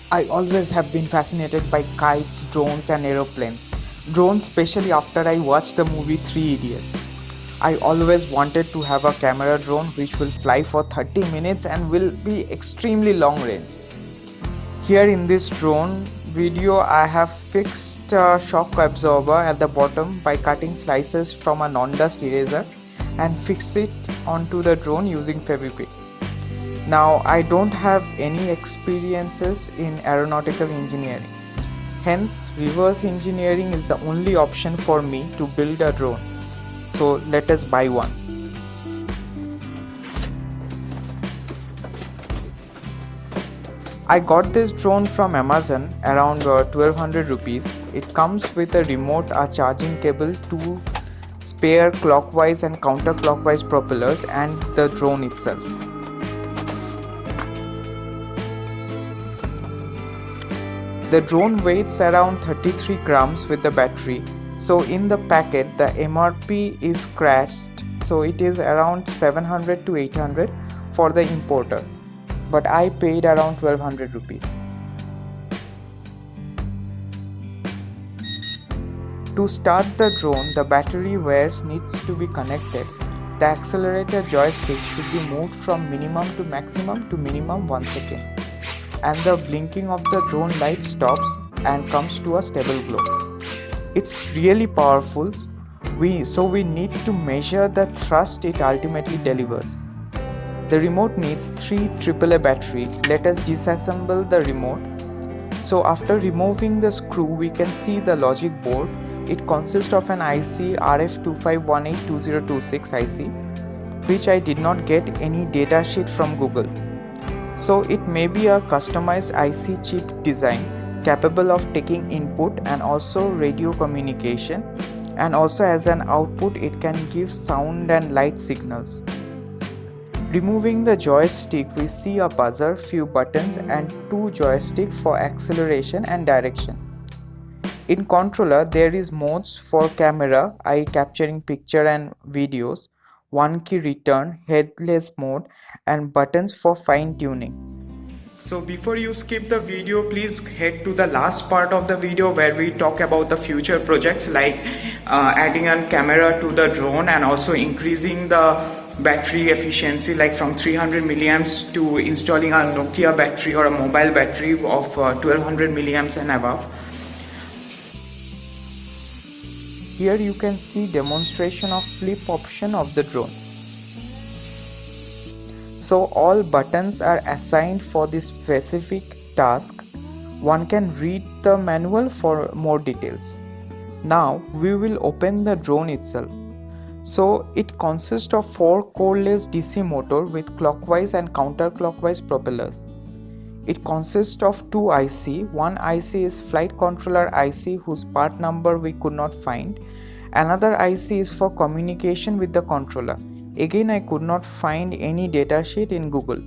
I always have been fascinated by kites, drones, and aeroplanes. Drones, especially after I watched the movie Three Idiots. I always wanted to have a camera drone which will fly for 30 minutes and will be extremely long range. Here in this drone video, I have fixed a shock absorber at the bottom by cutting slices from a non-dust eraser and fix it onto the drone using Fevikwik. Now, I don't have any experiences in aeronautical engineering. Hence, reverse engineering is the only option for me to build a drone. So, let us buy one. I got this drone from Amazon around 1200 rupees. It comes with a remote, a charging cable, two spare clockwise and counterclockwise propellers, and the drone itself. The drone weighs around 33 grams with the battery. So in the packet the MRP is scratched, so it is around 700 to 800 for the importer, but I paid around 1200 rupees. To start the drone, the battery wires needs to be connected. The accelerator joystick should be moved from minimum to minimum 1 second, and the blinking of the drone light stops and comes to a stable glow. It's really powerful. We need to measure the thrust it ultimately delivers. The remote needs 3 AAA battery. Let us disassemble the remote. So after removing the screw, we can see the logic board. It consists of an IC RF25182026 IC, which I did not get any datasheet from Google. So it may be a customized IC chip design capable of taking input and also radio communication, and also as an output it can give sound and light signals. Removing the joystick, we see a buzzer, few buttons and two joysticks for acceleration and direction. In controller there is modes for camera, eye capturing picture and videos, one key return, headless mode, and buttons for fine tuning. So before you skip the video, please head to the last part of the video where we talk about the future projects like adding a camera to the drone and also increasing the battery efficiency, like from 300 milliamps to installing a Nokia battery or a mobile battery of 1200 milliamps and above. Here you can see demonstration of flip option of the drone. So all buttons are assigned for this specific task. One can read the manual for more details. Now we will open the drone itself. So it consists of 4 coreless DC motor with clockwise and counterclockwise propellers. It consists of 2 IC. One IC is flight controller IC whose part number we could not find. Another IC is for communication with the controller. Again, I could not find any datasheet in Google.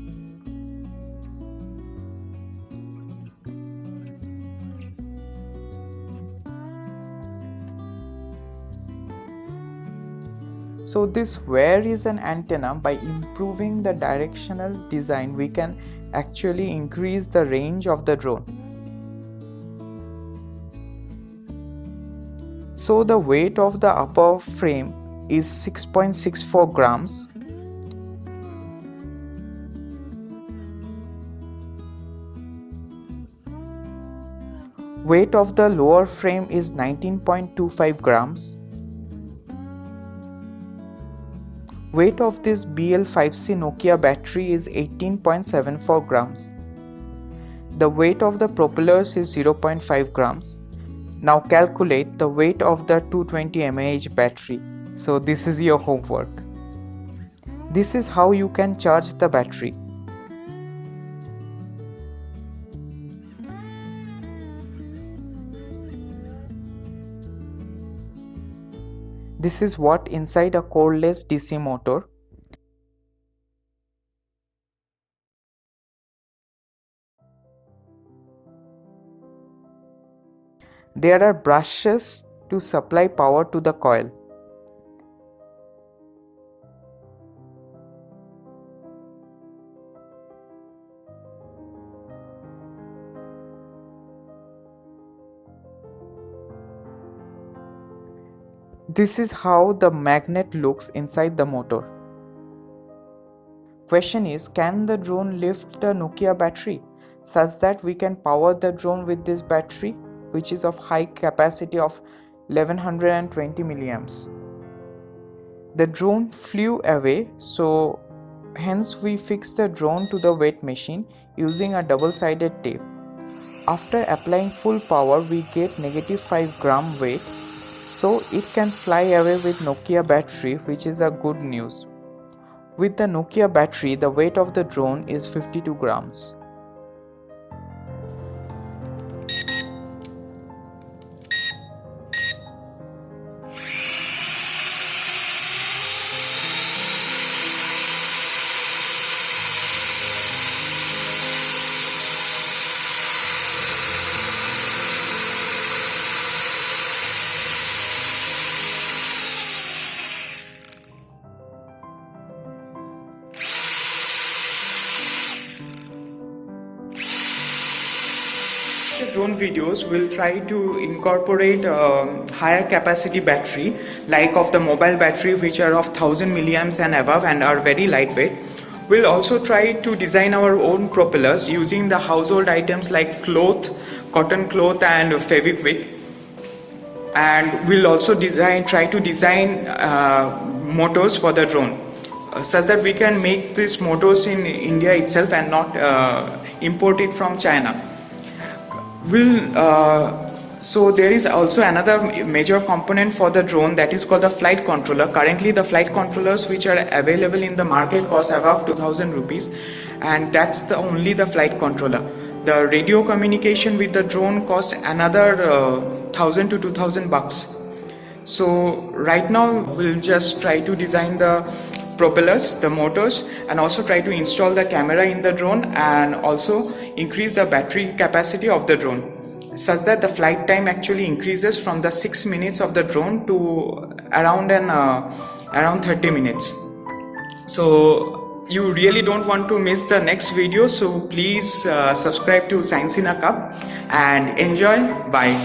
So this where is an antenna. By improving the directional design, we can actually increase the range of the drone. So the weight of the upper frame is 6.64 grams. Weight of the lower frame is 19.25 grams. Weight of this BL5C Nokia battery is 18.74 grams. The weight of the propellers is 0.5 grams. Now calculate the weight of the 220 mAh battery. So this is your homework. This is how you can charge the battery. This is what inside a coreless DC motor. There are brushes to supply power to the coil. This is how the magnet looks inside the motor. Question is, can the drone lift the Nokia battery such that we can power the drone with this battery, which is of high capacity of 1120 milliamps? The drone flew away, so hence we fixed the drone to the weight machine using a double-sided tape. After applying full power, we get -5 gram weight, so it can fly away with Nokia battery, which is a good news. With the Nokia battery, the weight of the drone is 52 grams. Drone videos will try to incorporate higher capacity battery like of the mobile battery, which are of 1000 milliamps and above and are very lightweight. We'll also try to design our own propellers using the household items like cloth, cotton cloth and Fevikwik. And we'll also try to design motors for the drone such that we can make these motors in India itself and not import it from China. So there is also another major component for the drone, that is called the flight controller. Currently the flight controllers which are available in the market cost above 2000 rupees, and that's only the flight controller. The radio communication with the drone costs another 1000 to 2000 bucks. So right now we'll just try to design the propellers, the motors, and also try to install the camera in the drone and also increase the battery capacity of the drone such that the flight time actually increases from the 6 minutes of the drone to around 30 minutes. So you really don't want to miss the next video, so please subscribe to Science in a Cup and enjoy. Bye.